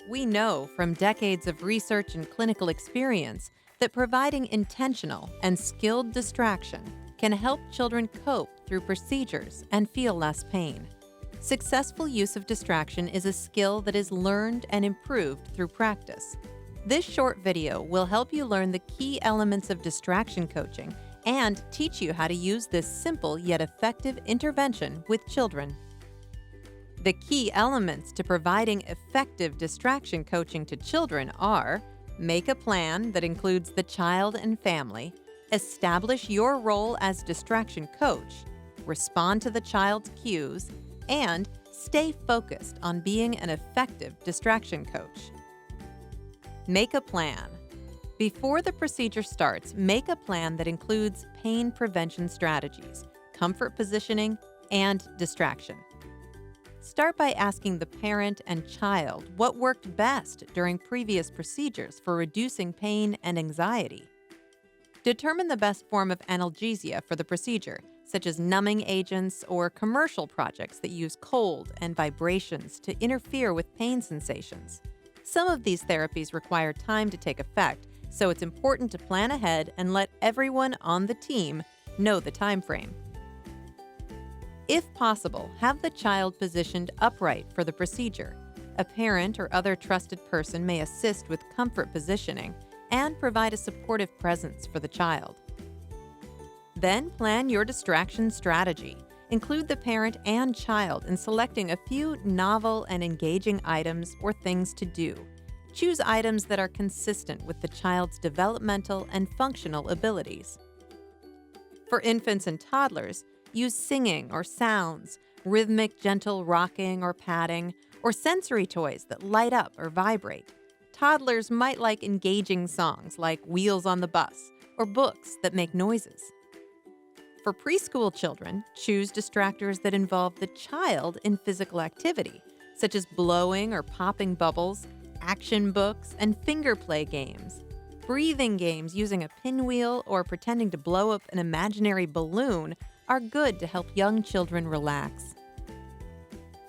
We know from decades of research and clinical experience that providing intentional and skilled distraction can help children cope through procedures and feel less pain. Successful use of distraction is a skill that is learned and improved through practice. This short video will help you learn the key elements of distraction coaching and teach you how to use this simple yet effective intervention with children. The key elements to providing effective distraction coaching to children are: make a plan that includes the child and family, establish your role as distraction coach, respond to the child's cues, and stay focused on being an effective distraction coach. Make a plan. Before the procedure starts, make a plan that includes pain prevention strategies, comfort positioning, and distraction. Start by asking the parent and child what worked best during previous procedures for reducing pain and anxiety. Determine the best form of analgesia for the procedure, such as numbing agents or commercial projects that use cold and vibrations to interfere with pain sensations. Some of these therapies require time to take effect, so it's important to plan ahead and let everyone on the team know the time frame. If possible, have the child positioned upright for the procedure. A parent or other trusted person may assist with comfort positioning and provide a supportive presence for the child. Then plan your distraction strategy. Include the parent and child in selecting a few novel and engaging items or things to do. Choose items that are consistent with the child's developmental and functional abilities. For infants and toddlers, use singing or sounds, rhythmic gentle rocking or patting, or sensory toys that light up or vibrate. Toddlers might like engaging songs like Wheels on the Bus or books that make noises. For preschool children, choose distractors that involve the child in physical activity, such as blowing or popping bubbles, action books, and finger play games. Breathing games using a pinwheel or pretending to blow up an imaginary balloon are good to help young children relax.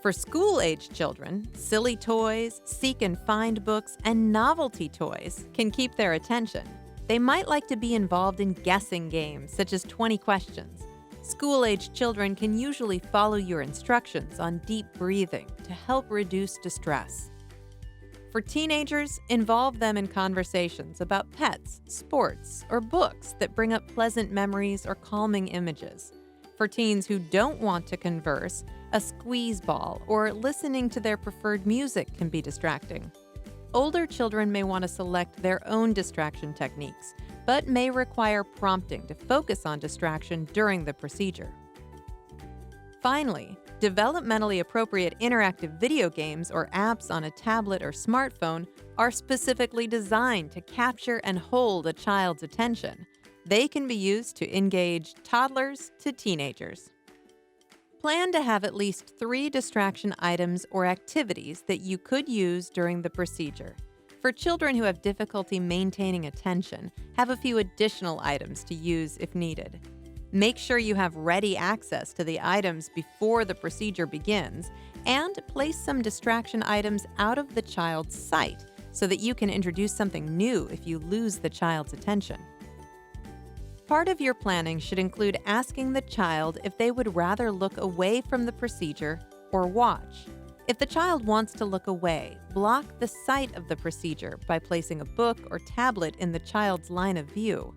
For school-age children, silly toys, seek and find books, and novelty toys can keep their attention. They might like to be involved in guessing games, such as 20 questions. School-age children can usually follow your instructions on deep breathing to help reduce distress. For teenagers, involve them in conversations about pets, sports, or books that bring up pleasant memories or calming images. For teens who don't want to converse, a squeeze ball or listening to their preferred music can be distracting. Older children may want to select their own distraction techniques, but may require prompting to focus on distraction during the procedure. Finally, developmentally appropriate interactive video games or apps on a tablet or smartphone are specifically designed to capture and hold a child's attention. They can be used to engage toddlers to teenagers. Plan to have at least 3 distraction items or activities that you could use during the procedure. For children who have difficulty maintaining attention, have a few additional items to use if needed. Make sure you have ready access to the items before the procedure begins, and place some distraction items out of the child's sight so that you can introduce something new if you lose the child's attention. Part of your planning should include asking the child if they would rather look away from the procedure or watch. If the child wants to look away, block the sight of the procedure by placing a book or tablet in the child's line of view.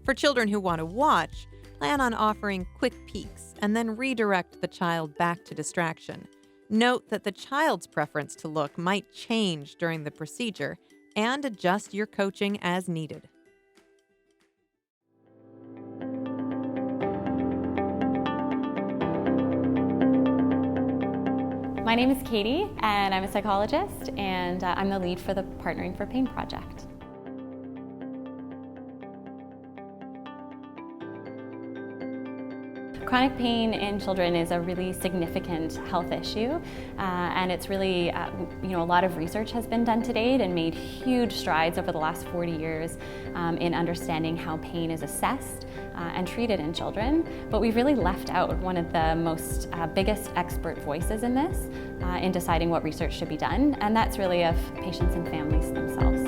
For children who want to watch, plan on offering quick peeks and then redirect the child back to distraction. Note that the child's preference to look might change during the procedure, and adjust your coaching as needed. My name is Katie, and I'm a psychologist, and I'm the lead for the Partnering for Pain project. Chronic pain in children is a really significant health issue, and it's really, a lot of research has been done to date and made huge strides over the last 40 years in understanding how pain is assessed and treated in children. But we've really left out one of the most biggest expert voices in this in deciding what research should be done, and that's really of patients and families themselves.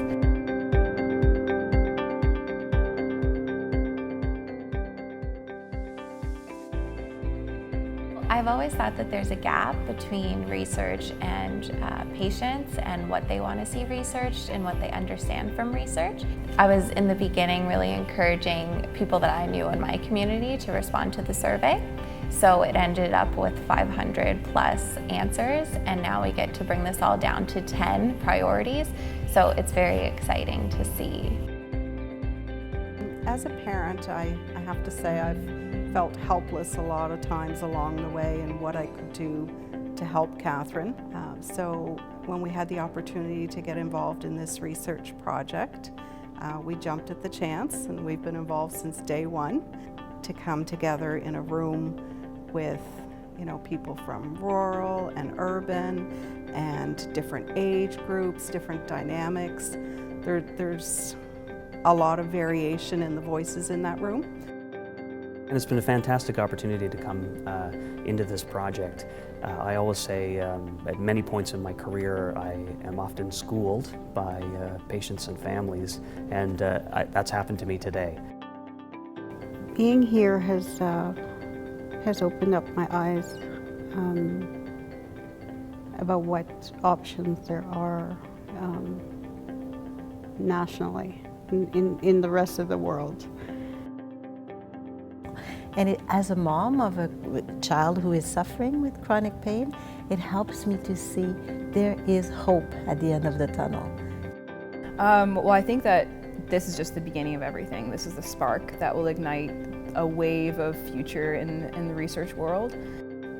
I've always thought that there's a gap between research and patients and what they want to see researched and what they understand from research. I was in the beginning really encouraging people that I knew in my community to respond to the survey. So it ended up with 500 plus answers, and now we get to bring this all down to 10 priorities. So it's very exciting to see. As a parent, I have to say I've felt helpless a lot of times along the way in what I could do to help Catherine. So when we had the opportunity to get involved in this research project, we jumped at the chance, and we've been involved since day one, to come together in a room with people from rural and urban and different age groups, different dynamics. There's a lot of variation in the voices in that room. And it's been a fantastic opportunity to come into this project. I always say at many points in my career I am often schooled by patients and families, and that's happened to me today. Being here has opened up my eyes about what options there are nationally in the rest of the world. And as a mom of a child who is suffering with chronic pain, it helps me to see there is hope at the end of the tunnel. Well, I think that this is just the beginning of everything. This is the spark that will ignite a wave of future in the research world.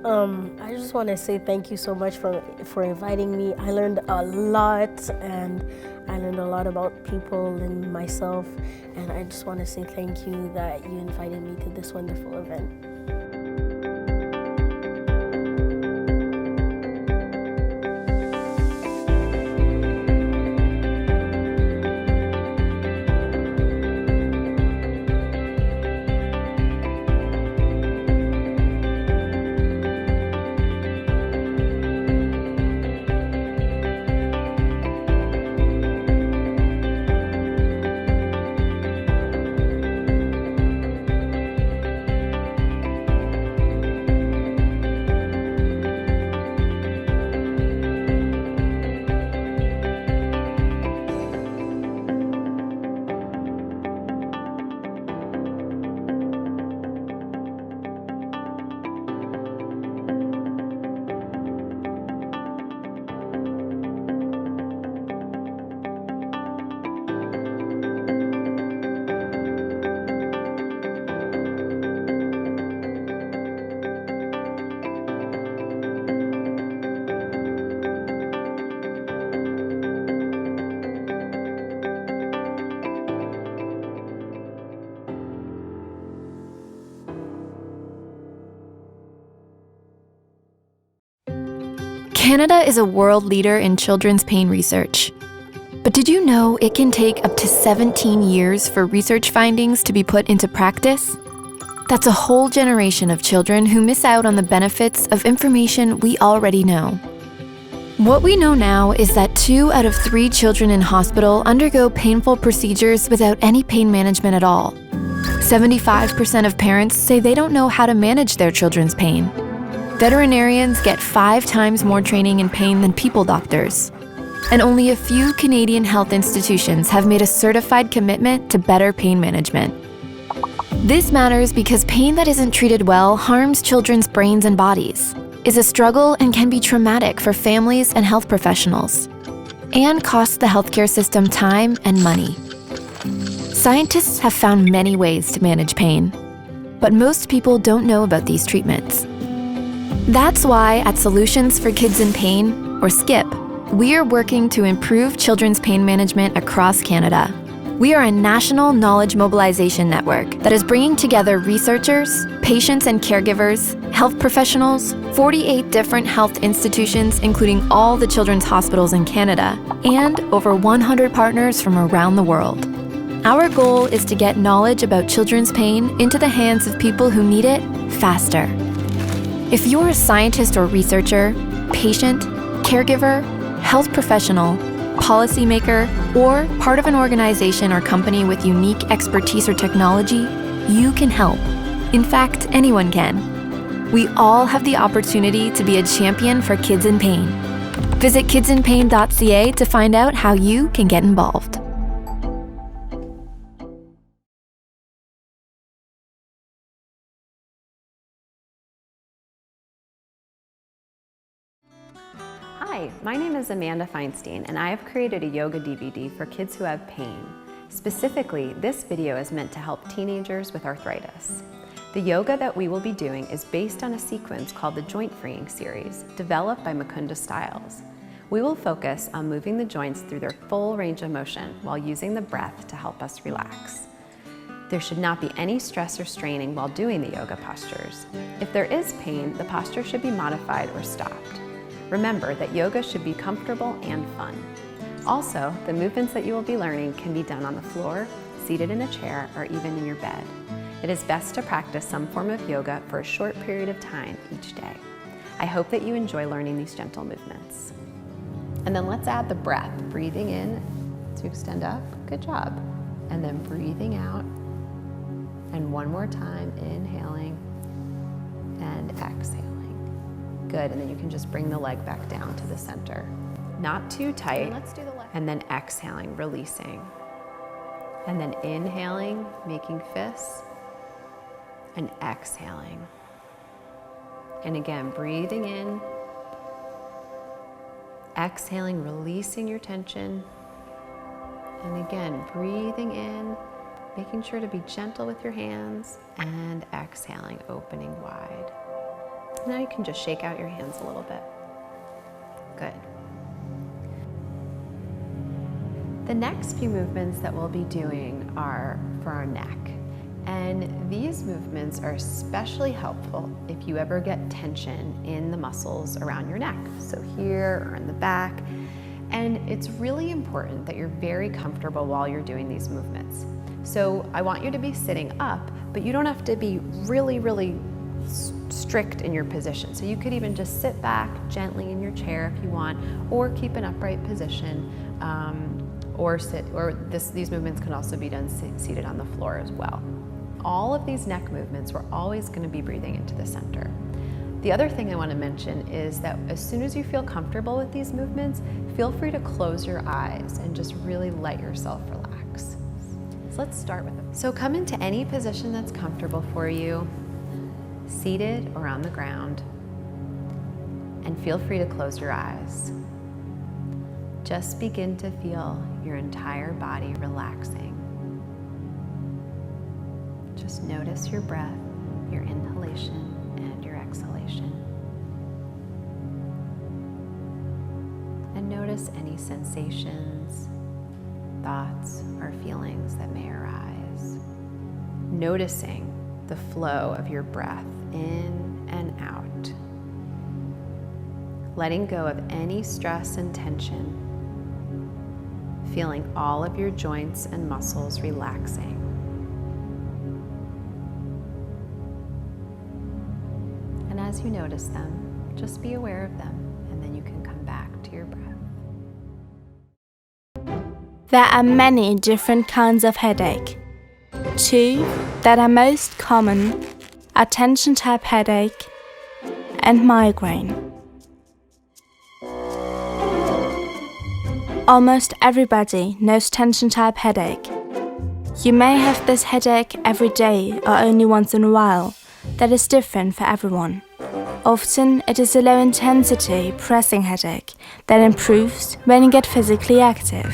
I just want to say thank you so much for inviting me. I learned a lot, and I learned a lot about people and myself, and I just want to say thank you that you invited me to this wonderful event. Canada is a world leader in children's pain research. But did you know it can take up to 17 years for research findings to be put into practice? That's a whole generation of children who miss out on the benefits of information we already know. What we know now is that 2 out of 3 children in hospital undergo painful procedures without any pain management at all. 75% of parents say they don't know how to manage their children's pain. Veterinarians get 5 times more training in pain than people doctors. And only a few Canadian health institutions have made a certified commitment to better pain management. This matters because pain that isn't treated well harms children's brains and bodies, is a struggle, and can be traumatic for families and health professionals, and costs the healthcare system time and money. Scientists have found many ways to manage pain, but most people don't know about these treatments. That's why at Solutions for Kids in Pain, or SKIP, we're working to improve children's pain management across Canada. We are a national knowledge mobilization network that is bringing together researchers, patients and caregivers, health professionals, 48 different health institutions, including all the children's hospitals in Canada, and over 100 partners from around the world. Our goal is to get knowledge about children's pain into the hands of people who need it faster. If you're a scientist or researcher, patient, caregiver, health professional, policymaker, or part of an organization or company with unique expertise or technology, you can help. In fact, anyone can. We all have the opportunity to be a champion for kids in pain. Visit kidsinpain.ca to find out how you can get involved. Hi, my name is Amanda Feinstein, and I have created a yoga DVD for kids who have pain. Specifically, this video is meant to help teenagers with arthritis. The yoga that we will be doing is based on a sequence called the Joint Freeing Series, developed by Mukunda Styles. We will focus on moving the joints through their full range of motion while using the breath to help us relax. There should not be any stress or straining while doing the yoga postures. If there is pain, the posture should be modified or stopped. Remember that yoga should be comfortable and fun. Also, the movements that you will be learning can be done on the floor, seated in a chair, or even in your bed. It is best to practice some form of yoga for a short period of time each day. I hope that you enjoy learning these gentle movements. And then let's add the breath, breathing in to extend up, good job. And then breathing out, and one more time, inhaling and exhaling. Good, and then you can just bring the leg back down to the center. Not too tight. And let's do the left. And then exhaling, releasing. And then inhaling, making fists, and exhaling. And again, breathing in, exhaling, releasing your tension. And again, breathing in, making sure to be gentle with your hands, and exhaling, opening wide. Now you can just shake out your hands a little bit. Good. The next few movements that we'll be doing are for our neck. And these movements are especially helpful if you ever get tension in the muscles around your neck. So here or in the back. And it's really important that you're very comfortable while you're doing these movements. So I want you to be sitting up, but you don't have to be really strict in your position. So you could even just sit back gently in your chair if you want, or keep an upright position, or sit, or these movements can also be done seated on the floor as well. All of these neck movements, we're always going to be breathing into the center. The other thing I want to mention is that as soon as you feel comfortable with these movements, feel free to close your eyes and just really let yourself relax. So let's start with them. So come into any position that's comfortable for you, seated or on the ground, and feel free to close your eyes. Just begin to feel your entire body relaxing. Just notice your breath, your inhalation and your exhalation. And notice any sensations, thoughts, or feelings that may arise. Noticing the flow of your breath in and out. Letting go of any stress and tension. Feeling all of your joints and muscles relaxing. And as you notice them, just be aware of them, and then you can come back to your breath. There are many different kinds of headache. Two that are most common are tension-type headache and migraine. Almost everybody knows tension-type headache. You may have this headache every day or only once in a while. That is different for everyone. Often it is a low-intensity, pressing headache that improves when you get physically active.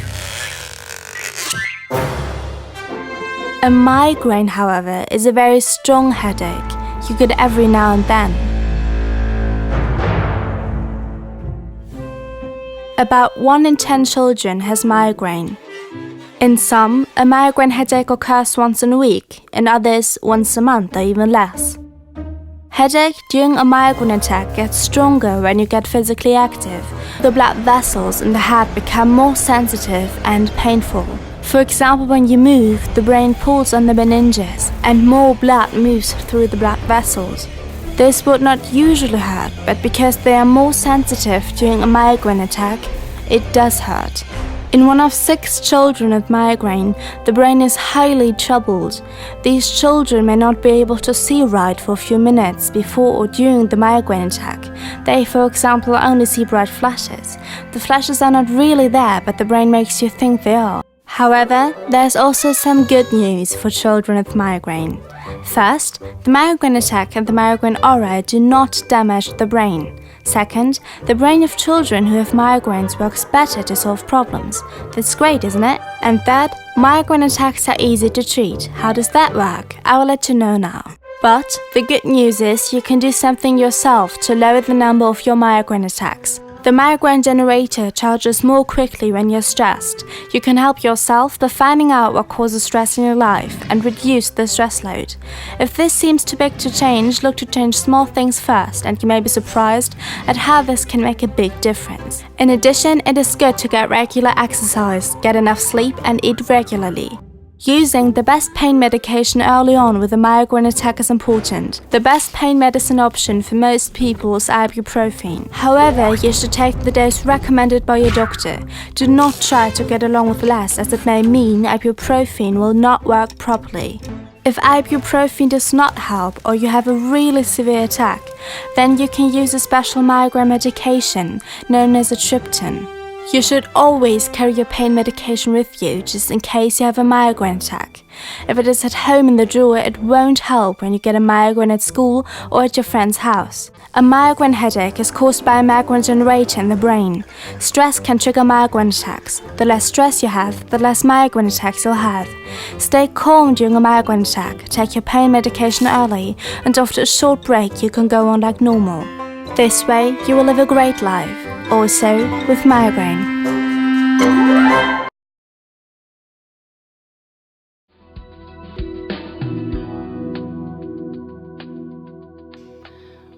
A migraine, however, is a very strong headache you get every now and then. About 1 in 10 children has migraine. In some, a migraine headache occurs once in a week, in others once a month or even less. Headache during a migraine attack gets stronger when you get physically active. The blood vessels in the head become more sensitive and painful. For example, when you move, the brain pulls on the meninges and more blood moves through the blood vessels. This would not usually hurt, but because they are more sensitive during a migraine attack, it does hurt. In 1 of 6 children with migraine, the brain is highly troubled. These children may not be able to see right for a few minutes before or during the migraine attack. They, for example, only see bright flashes. The flashes are not really there, but the brain makes you think they are. However, there's also some good news for children with migraine. First, the migraine attack and the migraine aura do not damage the brain. Second, the brain of children who have migraines works better to solve problems. That's great, isn't it? And third, migraine attacks are easy to treat. How does that work? I will let you know now. But the good news is you can do something yourself to lower the number of your migraine attacks. The migraine generator charges more quickly when you're stressed. You can help yourself by finding out what causes stress in your life and reduce the stress load. If this seems too big to change, look to change small things first, and you may be surprised at how this can make a big difference. In addition, it is good to get regular exercise, get enough sleep, and eat regularly. Using the best pain medication early on with a migraine attack is important. The best pain medicine option for most people is ibuprofen. However, you should take the dose recommended by your doctor. Do not try to get along with less, as it may mean ibuprofen will not work properly. If ibuprofen does not help or you have a really severe attack, then you can use a special migraine medication known as a triptan. You should always carry your pain medication with you, just in case you have a migraine attack. If it is at home in the drawer, it won't help when you get a migraine at school or at your friend's house. A migraine headache is caused by a migraine generator in the brain. Stress can trigger migraine attacks. The less stress you have, the less migraine attacks you'll have. Stay calm during a migraine attack, take your pain medication early, and after a short break you can go on like normal. This way, you will live a great life. Also with migraine.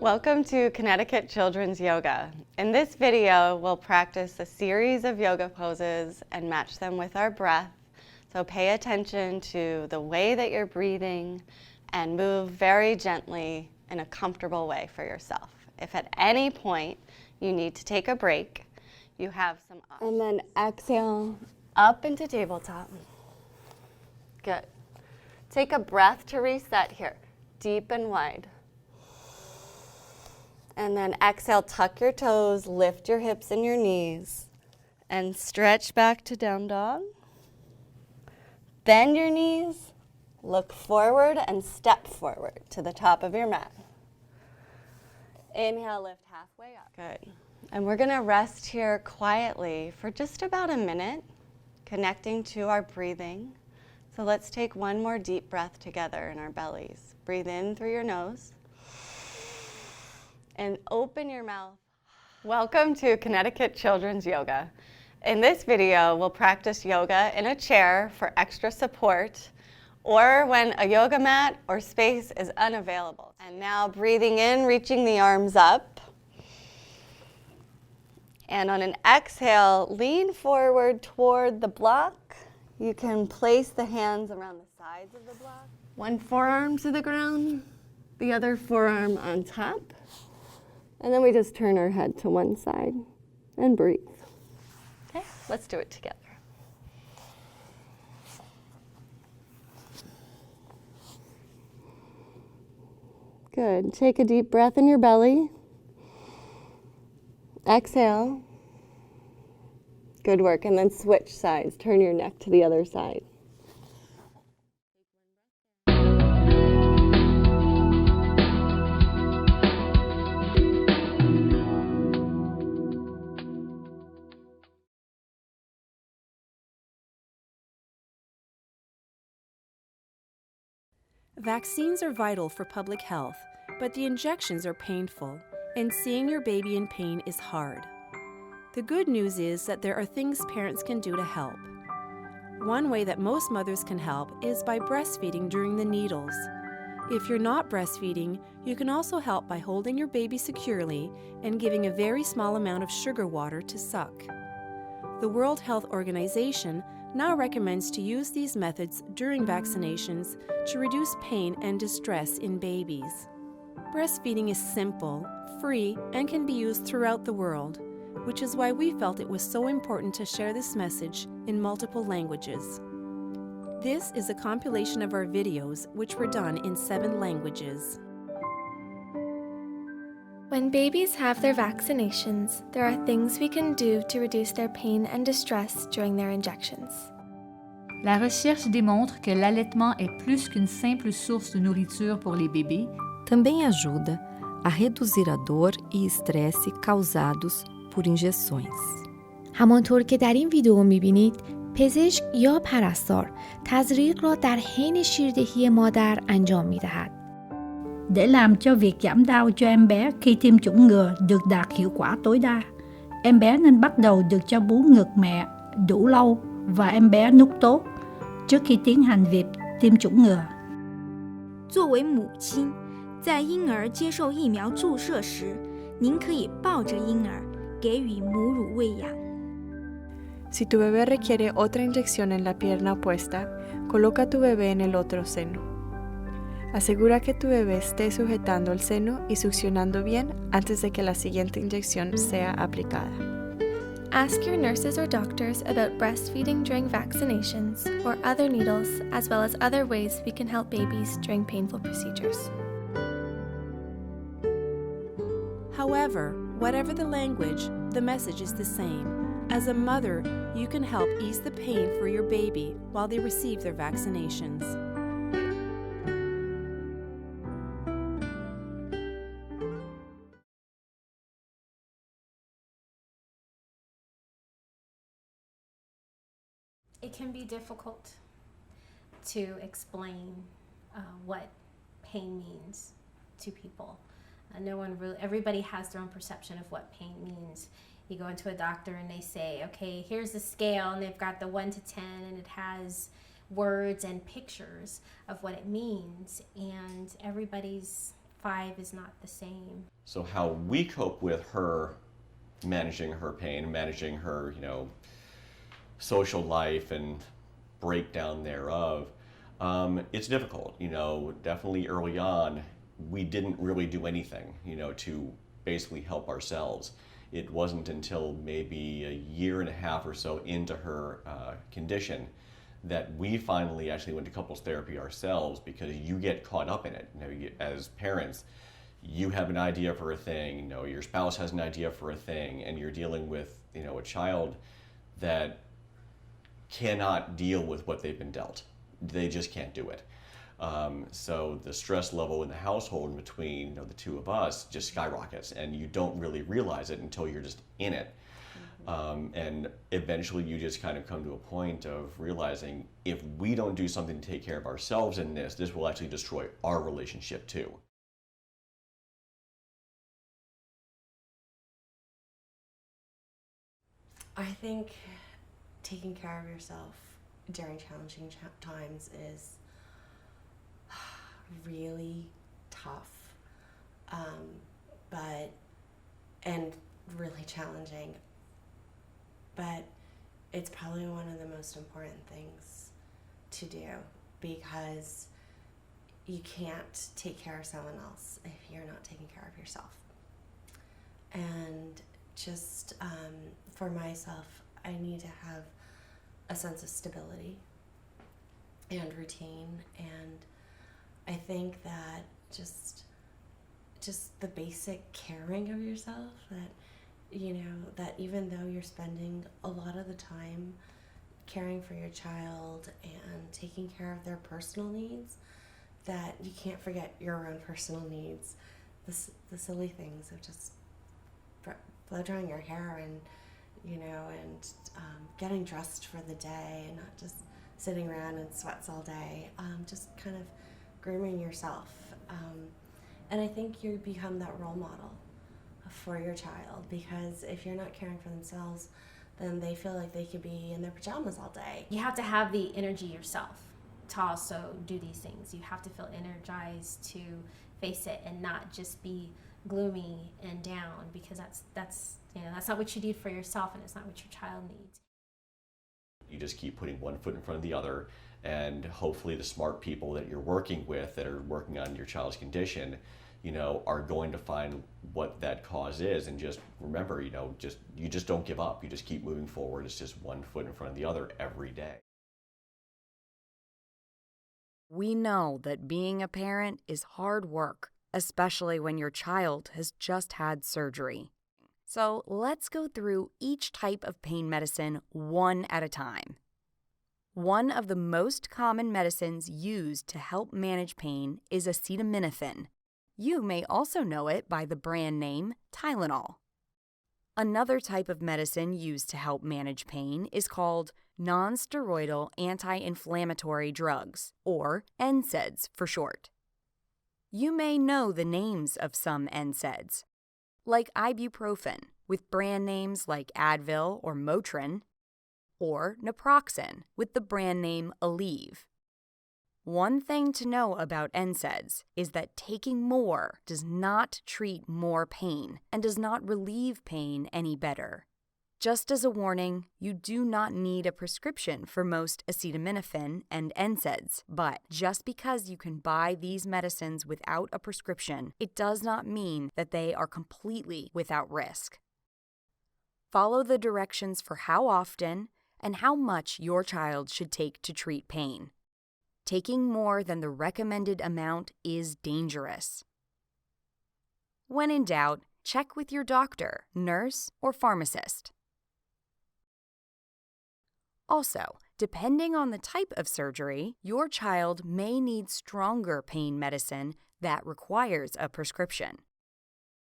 Welcome to Connecticut Children's Yoga. In this video, we'll practice a series of yoga poses and match them with our breath. So pay attention to the way that you're breathing and move very gently in a comfortable way for yourself. If at any point you need to take a break, you have some and then exhale up into tabletop. Good. Take a breath to reset here, deep and wide. And then exhale, tuck your toes, lift your hips and your knees, and stretch back to down dog. Bend your knees, look forward and step forward to the top of your mat. Inhale, lift halfway up. Good. And we're going to rest here quietly for just about a minute, connecting to our breathing. So let's take one more deep breath together in our bellies. Breathe in through your nose and open your mouth. Welcome to Connecticut Children's Yoga. In this video, we'll practice yoga in a chair for extra support, or when a yoga mat or space is unavailable. And now breathing in, reaching the arms up. And on an exhale, lean forward toward the block. You can place the hands around the sides of the block. One forearm to the ground, the other forearm on top. And then we just turn our head to one side and breathe. Okay, let's do it together. Good. Take a deep breath in your belly. Exhale. Good work. And then switch sides. Turn your neck to the other side. Vaccines are vital for public health, but the injections are painful, and seeing your baby in pain is hard. The good news is that there are things parents can do to help. One way that most mothers can help is by breastfeeding during the needles. If you're not breastfeeding, you can also help by holding your baby securely and giving a very small amount of sugar water to suck. The World Health Organization now recommends to use these methods during vaccinations to reduce pain and distress in babies. Breastfeeding is simple, free, and can be used throughout the world, which is why we felt it was so important to share this message in multiple languages. This is a compilation of our videos, which were done in 7 languages. When babies have their vaccinations, there are things we can do to reduce their pain and distress during their injections. La recherche démontre que l'allaitement est plus qu'une simple source de nourriture pour les bébés. Também ajuda a reduzir a dor e estresse causados por injeções. همانطور که در این ویدیو می‌بینید، پزشک یا پرستار تزریق را در حین شیردهی مادر انجام می‌دهد. Để làm cho việc giảm đau cho em bé khi tiêm chủng ngừa được đạt hiệu quả tối đa, em bé nên bắt đầu được cho bú ngực mẹ đủ lâu và em bé nút tốt trước khi tiến hành việc tiêm chủng ngừa. 作为母亲，在婴儿接受疫苗注射时，您可以抱着婴儿，给予母乳喂养。 Si tu bebé requiere otra inyección en la pierna opuesta, coloca a tu bebé en el otro seno. Asegura que tu bebé esté sujetando el seno y succionando bien antes de que la siguiente inyección sea aplicada. Ask your nurses or doctors about breastfeeding during vaccinations or other needles, as well as other ways we can help babies during painful procedures. However, whatever the language, the message is the same. As a mother, you can help ease the pain for your baby while they receive their vaccinations. It can be difficult to explain what pain means to people. Everybody has their own perception of what pain means. You go into a doctor and they say, okay, here's the scale, and they've got the 1 to 10, and it has words and pictures of what it means, and everybody's 5 is not the same. So how we cope with her managing her pain, managing her, social life and breakdown thereof, it's difficult. Definitely early on, we didn't really do anything, to basically help ourselves. It wasn't until maybe a year and a half or so into her condition that we finally actually went to couples therapy ourselves, because you get caught up in it. As parents, you have an idea for a thing, your spouse has an idea for a thing, and you're dealing with, a child that cannot deal with what they've been dealt. They just can't do it. So the stress level in the household between the two of us just skyrockets, and you don't really realize it until you're just in it. And eventually you just kind of come to a point of realizing, if we don't do something to take care of ourselves in this will actually destroy our relationship too. I think taking care of yourself during challenging times is really tough, and really challenging, but it's probably one of the most important things to do, because you can't take care of someone else if you're not taking care of yourself. And just for myself, I need to have a sense of stability and routine, and I think that just the basic caring of yourself, that that even though you're spending a lot of the time caring for your child and taking care of their personal needs, that you can't forget your own personal needs. The silly things of just blow drying your hair and getting dressed for the day and not just sitting around in sweats all day, just kind of grooming yourself. And I think you become that role model for your child, because if you're not caring for themselves, then they feel like they could be in their pajamas all day. You have to have the energy yourself to also do these things. You have to feel energized to face it and not just be gloomy and down, because that's not what you need for yourself, and it's not what your child needs. You just keep putting one foot in front of the other, and hopefully the smart people that you're working with that are working on your child's condition, are going to find what that cause is. And just remember, you just don't give up. You just keep moving forward. It's just one foot in front of the other every day. We know that being a parent is hard work, especially when your child has just had surgery. So let's go through each type of pain medicine one at a time. One of the most common medicines used to help manage pain is acetaminophen. You may also know it by the brand name Tylenol. Another type of medicine used to help manage pain is called non-steroidal anti-inflammatory drugs, or NSAIDs for short. You may know the names of some NSAIDs, like ibuprofen, with brand names like Advil or Motrin, or naproxen, with the brand name Aleve. One thing to know about NSAIDs is that taking more does not treat more pain and does not relieve pain any better. Just as a warning, you do not need a prescription for most acetaminophen and NSAIDs, but just because you can buy these medicines without a prescription, it does not mean that they are completely without risk. Follow the directions for how often and how much your child should take to treat pain. Taking more than the recommended amount is dangerous. When in doubt, check with your doctor, nurse, or pharmacist. Also, depending on the type of surgery, your child may need stronger pain medicine that requires a prescription.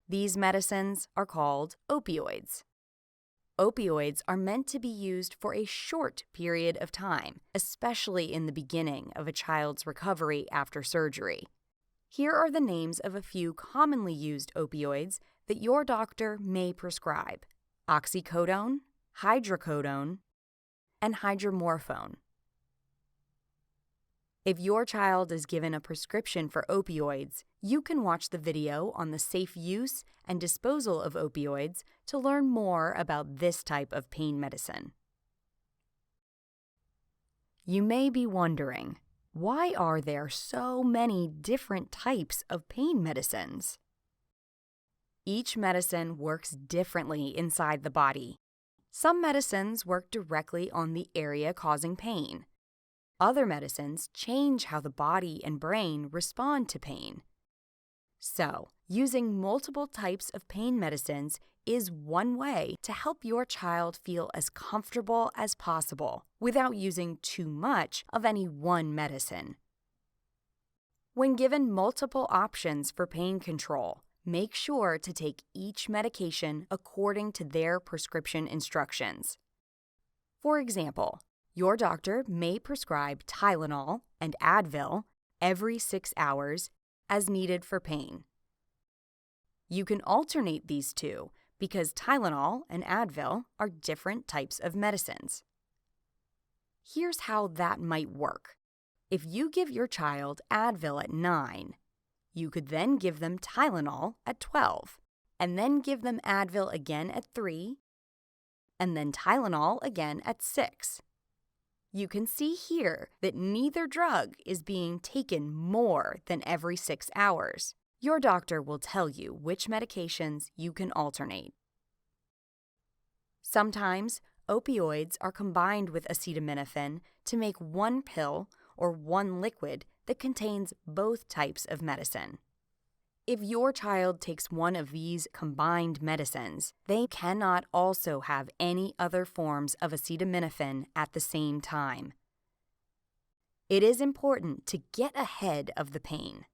These medicines are called opioids. Opioids are meant to be used for a short period of time, especially in the beginning of a child's recovery after surgery. Here are the names of a few commonly used opioids that your doctor may prescribe: oxycodone, hydrocodone, and hydromorphone. If your child is given a prescription for opioids, you can watch the video on the safe use and disposal of opioids to learn more about this type of pain medicine. You may be wondering, why are there so many different types of pain medicines? Each medicine works differently inside the body. Some medicines work directly on the area causing pain. Other medicines change how the body and brain respond to pain. So, using multiple types of pain medicines is one way to help your child feel as comfortable as possible without using too much of any one medicine. When given multiple options for pain control, make sure to take each medication according to their prescription instructions. For example, your doctor may prescribe Tylenol and Advil every 6 hours as needed for pain. You can alternate these two because Tylenol and Advil are different types of medicines. Here's how that might work. If you give your child Advil at 9, you could then give them Tylenol at 12, and then give them Advil again at 3, and then Tylenol again at 6. You can see here that neither drug is being taken more than every 6 hours. Your doctor will tell you which medications you can alternate. Sometimes, opioids are combined with acetaminophen to make one pill or one liquid that contains both types of medicine. If your child takes one of these combined medicines, they cannot also have any other forms of acetaminophen at the same time. It is important to get ahead of the pain.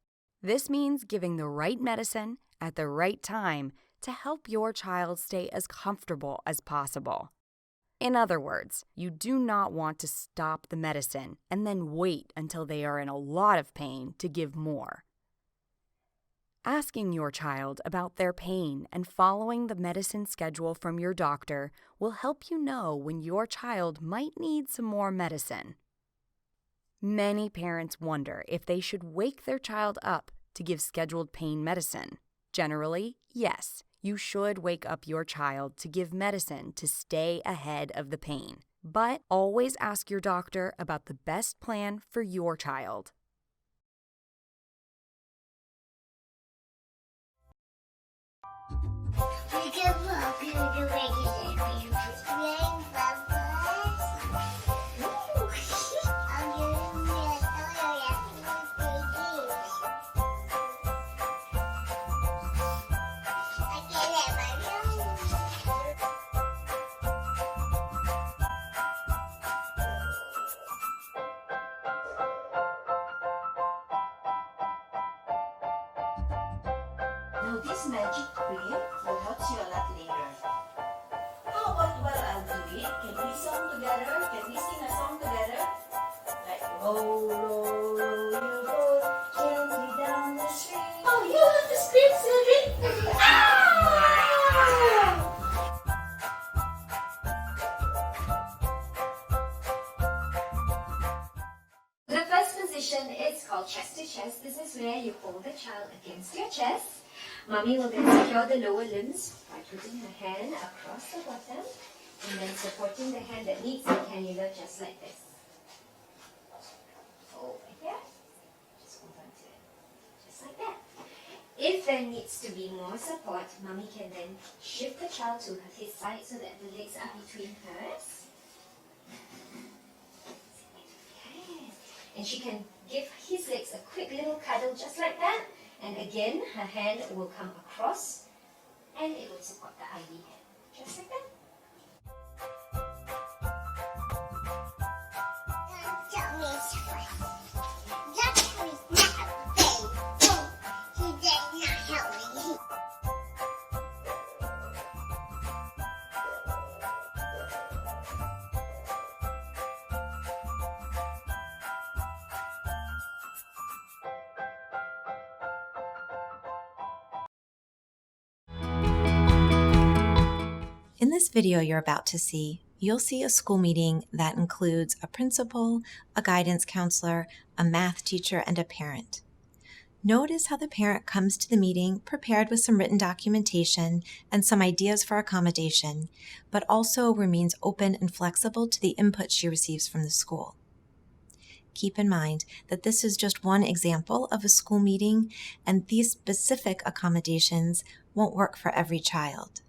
This means giving the right medicine at the right time to help your child stay as comfortable as possible. In other words, you do not want to stop the medicine and then wait until they are in a lot of pain to give more. Asking your child about their pain and following the medicine schedule from your doctor will help you know when your child might need some more medicine. Many parents wonder if they should wake their child up to give scheduled pain medicine. Generally, yes, you should wake up your child to give medicine to stay ahead of the pain. But always ask your doctor about the best plan for your child. Now this magic cream will help you a lot later. How about while I'll do it, can we song together? Can we sing a song together? Like roll, roll, roll your boat gently down the stream. Oh, you have to scream, Sylvie! Ah! The first position is called chest to chest. This is where you hold the child against your chest. Mommy will then secure the lower limbs by putting her hand across the bottom and then supporting the hand that needs the cannula just like this. Over here. Just hold on to it. Just like that. If there needs to be more support, Mommy can then shift the child to his side so that the legs are between hers. And she can give his legs a quick little cuddle just like that. And again, her hand will come across and it will support the IV hand. Just like that. In this video you're about to see, you'll see a school meeting that includes a principal, a guidance counselor, a math teacher, and a parent. Notice how the parent comes to the meeting prepared with some written documentation and some ideas for accommodation, but also remains open and flexible to the input she receives from the school. Keep in mind that this is just one example of a school meeting, and these specific accommodations won't work for every child.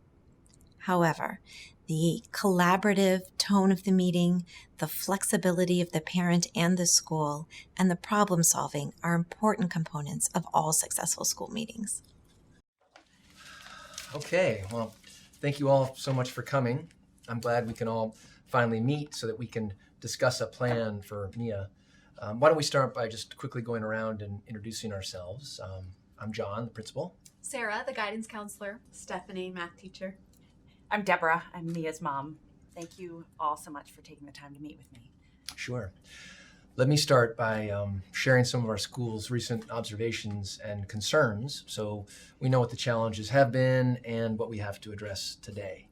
However, the collaborative tone of the meeting, the flexibility of the parent and the school, and the problem solving are important components of all successful school meetings. Okay, well, thank you all so much for coming. I'm glad we can all finally meet so that we can discuss a plan for Mia. Why don't we start by just quickly going around and introducing ourselves. I'm John, the principal. Sarah, the guidance counselor. Stephanie, math teacher. I'm Deborah. I'm Mia's mom. Thank you all so much for taking the time to meet with me. Sure. Let me start by sharing some of our school's recent observations and concerns so we know what the challenges have been and what we have to address today.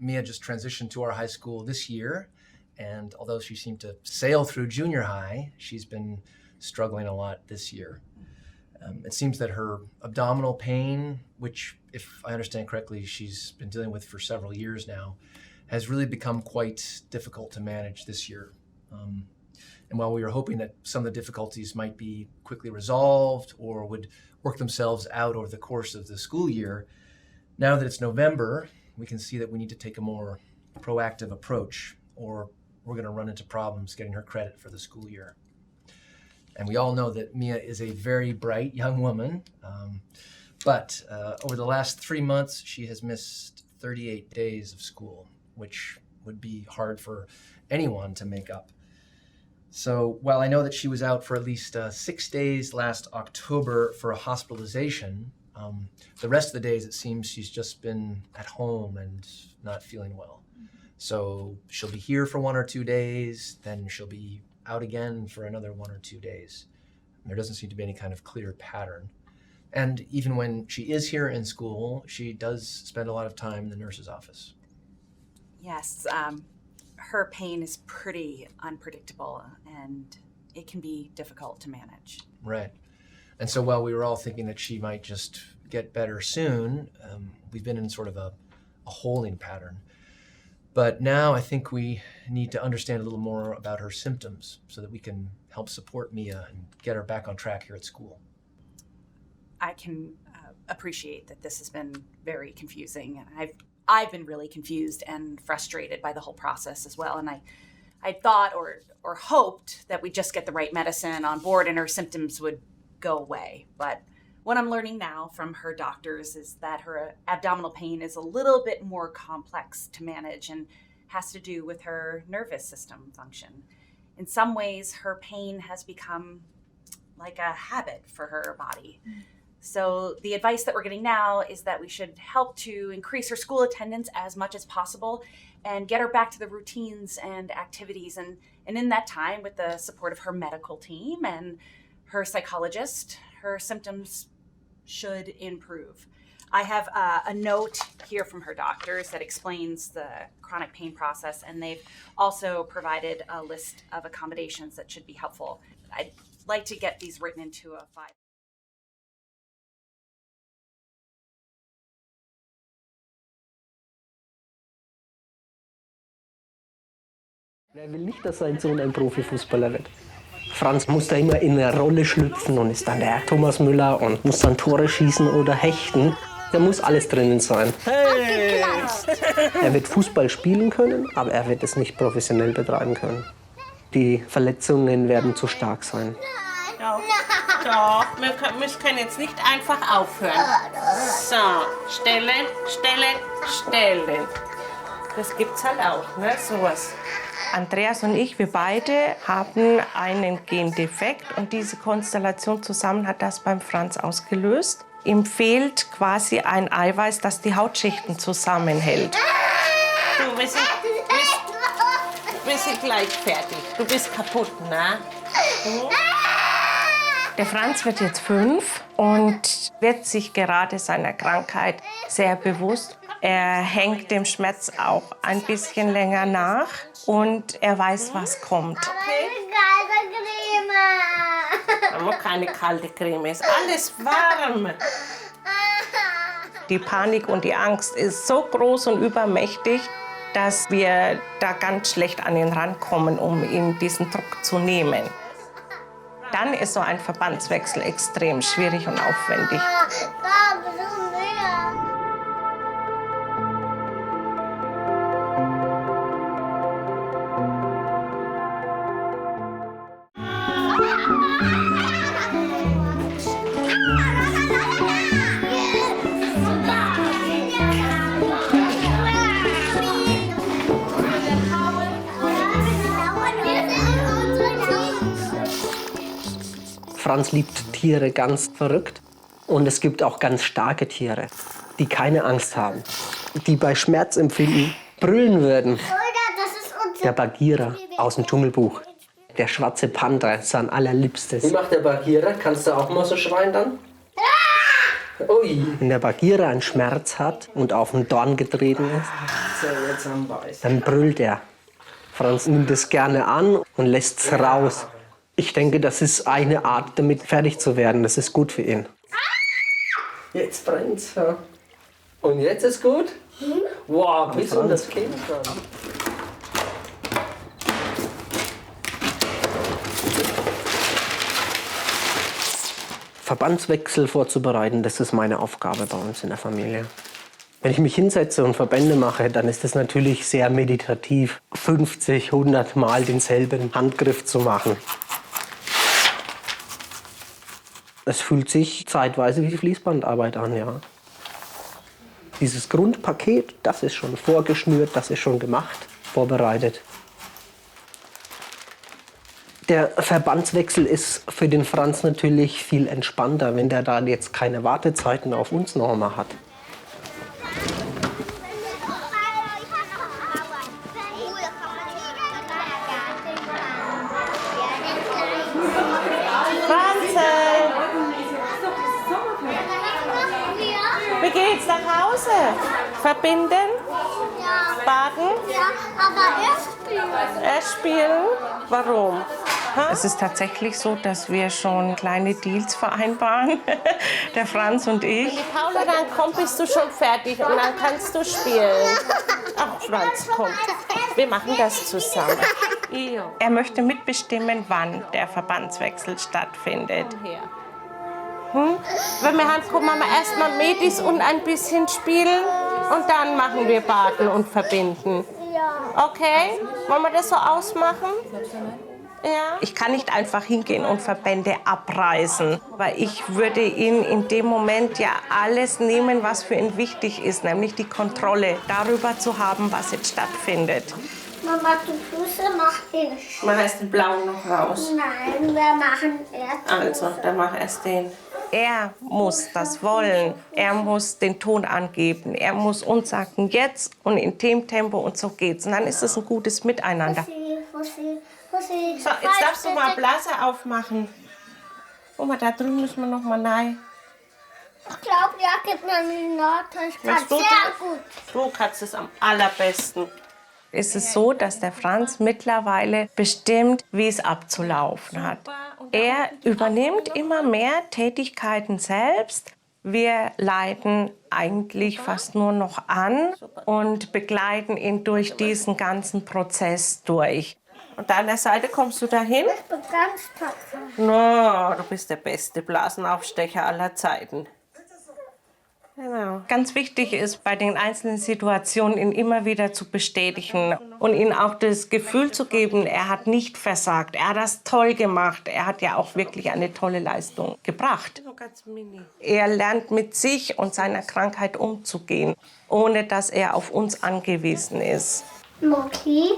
Mia just transitioned to our high school this year, and although she seemed to sail through junior high, she's been struggling a lot this year. It seems that her abdominal pain, which, if I understand correctly, she's been dealing with for several years now, has really become quite difficult to manage this year. And while we were hoping that some of the difficulties might be quickly resolved or would work themselves out over the course of the school year, now that it's November, we can see that we need to take a more proactive approach, or we're going to run into problems getting her credit for the school year. And we all know that Mia is a very bright young woman, but over the last 3 months, she has missed 38 days of school, which would be hard for anyone to make up. So while I know that she was out for at least 6 days last October for a hospitalization, the rest of the days it seems she's just been at home and not feeling well. So she'll be here for 1 or 2 days, then she'll be out again for another 1 or 2 days. There doesn't seem to be any kind of clear pattern. And even when she is here in school, she does spend a lot of time in the nurse's office. Yes, her pain is pretty unpredictable and it can be difficult to manage. Right. And so while we were all thinking that she might just get better soon, we've been in sort of a holding pattern. But now I think we need to understand a little more about her symptoms so that we can help support Mia and get her back on track here at school. I can appreciate that this has been very confusing. I've been really confused and frustrated by the whole process as well. And I thought or hoped that we'd just get the right medicine on board and her symptoms would go away. But what I'm learning now from her doctors is that her abdominal pain is a little bit more complex to manage and has to do with her nervous system function. In some ways, her pain has become like a habit for her body. So the advice that we're getting now is that we should help to increase her school attendance as much as possible and get her back to the routines and activities. And in that time, with the support of her medical team and her psychologist, her symptoms should improve. I have a note here from her doctors that explains the chronic pain process, and they've also provided a list of accommodations that should be helpful. I'd like to get these written into a 5. Wer will nicht, dass sein Sohn ein Profifußballer wird? Franz muss da immer in eine Rolle schlüpfen und ist dann der Thomas Müller und muss dann Tore schießen oder hechten. Da muss alles drinnen sein. Hey! Er wird Fußball spielen können, aber er wird es nicht professionell betreiben können. Die Verletzungen werden zu stark sein. Doch, wir können jetzt nicht einfach aufhören. So, stellen, stellen, stellen. Das gibt's halt auch, ne, sowas. Andreas und ich, wir beide haben einen Gendefekt und diese Konstellation zusammen hat das beim Franz ausgelöst. Ihm fehlt quasi ein Eiweiß, das die Hautschichten zusammenhält. Du, wir sind gleich fertig. Du bist kaputt, ne? Der Franz wird jetzt 5 und wird sich gerade seiner Krankheit sehr bewusst. Er hängt dem Schmerz auch ein bisschen länger nach und er weiß, was kommt. Aber keine kalte Creme, ist alles warm. Die Panik und die Angst ist so groß und übermächtig, dass wir da ganz schlecht an ihn rankommen, um ihm diesen Druck zu nehmen. Dann ist so ein Verbandswechsel extrem schwierig und aufwendig. Franz liebt Tiere ganz verrückt. Und es gibt auch ganz starke Tiere, die keine Angst haben, die bei Schmerzempfinden brüllen würden. Der Bagheera aus dem Dschungelbuch, der schwarze Panther, sein allerliebstes. Wie macht der Bagheera? Kannst du auch mal so schreien dann? Ui. Wenn der Bagheera einen Schmerz hat und auf den Dorn getreten ist, dann brüllt er. Franz nimmt es gerne an und lässt es raus. Ich denke, das ist eine Art, damit fertig zu werden. Das ist gut für ihn. Jetzt brennt's. Ja. Und jetzt ist gut? Wow, bis um das Kind. Verbandswechsel vorzubereiten, das ist meine Aufgabe bei uns in der Familie. Wenn ich mich hinsetze und Verbände mache, dann ist es natürlich sehr meditativ, 50, 100 Mal denselben Handgriff zu machen. Es fühlt sich zeitweise wie Fließbandarbeit an, ja. Dieses Grundpaket, das ist schon vorgeschnürt, das ist schon gemacht, vorbereitet. Der Verbandswechsel ist für den Franz natürlich viel entspannter, wenn der da jetzt keine Wartezeiten auf uns noch mal hat. Pause. Verbinden? Baden? Ja, aber erst spielen. Erst spielen? Warum? Es ist tatsächlich so, dass wir schon kleine Deals vereinbaren, der Franz und ich. Wenn die Paula dann kommt, bist du schon fertig und dann kannst du spielen. Ach, Franz, komm. Wir machen das zusammen. Er möchte mitbestimmen, wann der Verbandswechsel stattfindet. Wenn wir heimkommen, machen wir erstmal Medis und ein bisschen spielen und dann machen wir Baden und Verbinden. Okay? Wollen wir das so ausmachen? Ja. Ich kann nicht einfach hingehen und Verbände abreißen, weil ich würde ihn in dem Moment ja alles nehmen, was für ihn wichtig ist, nämlich die Kontrolle darüber zu haben, was jetzt stattfindet. Mama, du Füße mach den. Mach erst den blauen noch raus. Nein, wir machen erst. Also, dann mach erst den. Er muss das wollen. Er muss den Ton angeben. Er muss uns sagen, jetzt und in dem Tempo und so geht's. Und dann ist es ein gutes Miteinander. So, jetzt darfst du mal Blase aufmachen. Guck mal, da drüben müssen wir noch mal rein. Ich glaube, ja, gibt mir eine Note. Ich kann Weißt du, sehr gut. Du kannst es am allerbesten. Ist es so, dass der Franz mittlerweile bestimmt, wie es abzulaufen hat. Er übernimmt immer mehr Tätigkeiten selbst. Wir leiten eigentlich fast nur noch an und begleiten ihn durch diesen ganzen Prozess durch. Und an der Seite kommst du dahin? Ich bin ganz tapfer. No, du bist der beste Blasenaufstecher aller Zeiten. Genau. Ganz wichtig ist, bei den einzelnen Situationen ihn immer wieder zu bestätigen und ihm auch das Gefühl zu geben, er hat nicht versagt, er hat das toll gemacht, er hat ja auch wirklich eine tolle Leistung gebracht. Er lernt mit sich und seiner Krankheit umzugehen, ohne dass er auf uns angewiesen ist. Mogli.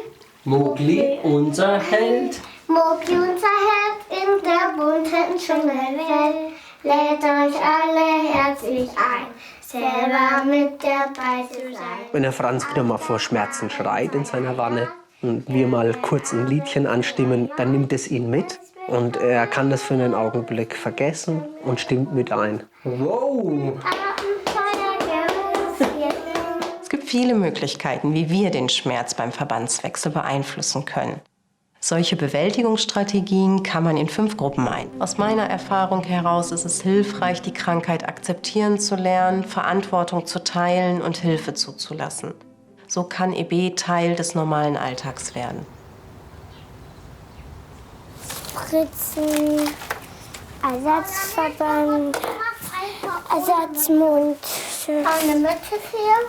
Mogli, unser Held. Mogli, unser Held in der bunten Dschungelwelt. Lädt euch alle herzlich ein, selber mit dabei zu sein. Wenn der Franz wieder mal vor Schmerzen schreit in seiner Wanne und wir mal kurz ein Liedchen anstimmen, dann nimmt es ihn mit und er kann das für einen Augenblick vergessen und stimmt mit ein. Wow! Es gibt viele Möglichkeiten, wie wir den Schmerz beim Verbandswechsel beeinflussen können. Solche Bewältigungsstrategien kann man in 5 Gruppen ein. Aus meiner Erfahrung heraus ist es hilfreich, die Krankheit akzeptieren zu lernen, Verantwortung zu teilen und Hilfe zuzulassen. So kann EB Teil des normalen Alltags werden. Spritzen, Ersatzverband, Ersatzmund. Eine Mütze für?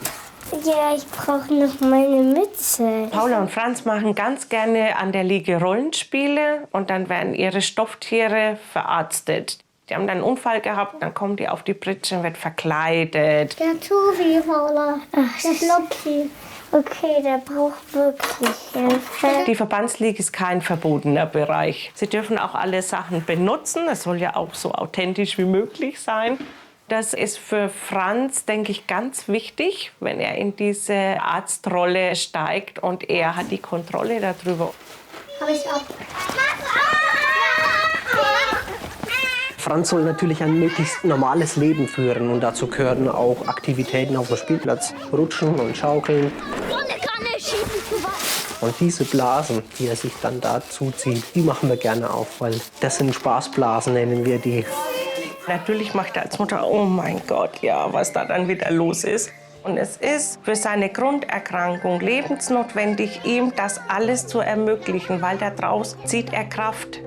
Ja, ich brauche noch meine Mütze. Paula und Franz machen ganz gerne an der Liege Rollenspiele und dann werden ihre Stofftiere verarztet. Die haben dann einen Unfall gehabt, dann kommen die auf die Pritsche und wird verkleidet. Der Tobi, Paula. Ach, der Floppi. Okay, der braucht wirklich Hilfe. Die Verbandsliege ist kein verbotener Bereich. Sie dürfen auch alle Sachen benutzen. Es soll ja auch so authentisch wie möglich sein. Das ist für Franz, denke ich, ganz wichtig, wenn er in diese Arztrolle steigt und er hat die Kontrolle darüber. Hab ich auch. Franz soll natürlich ein möglichst normales Leben führen und dazu gehören auch Aktivitäten auf dem Spielplatz, Rutschen und Schaukeln. Und diese Blasen, die er sich dann da zuzieht, die machen wir gerne auf, weil das sind Spaßblasen, nennen wir die. Natürlich macht er als Mutter, oh mein Gott, ja, was da dann wieder los ist. Und es ist für seine Grunderkrankung lebensnotwendig, ihm das alles zu ermöglichen, weil daraus zieht er Kraft.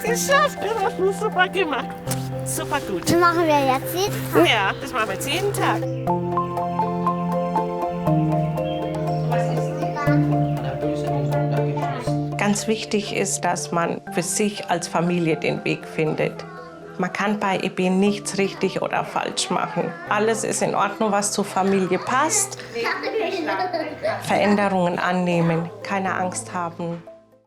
Geschafft, du hast es super gemacht. Super gut. Das machen wir jetzt jeden Tag. Ja, das machen wir jetzt jeden Tag. Ganz wichtig ist, dass man für sich als Familie den Weg findet. Man kann bei EP nichts richtig oder falsch machen. Alles ist in Ordnung, was zur Familie passt. Veränderungen annehmen, keine Angst haben.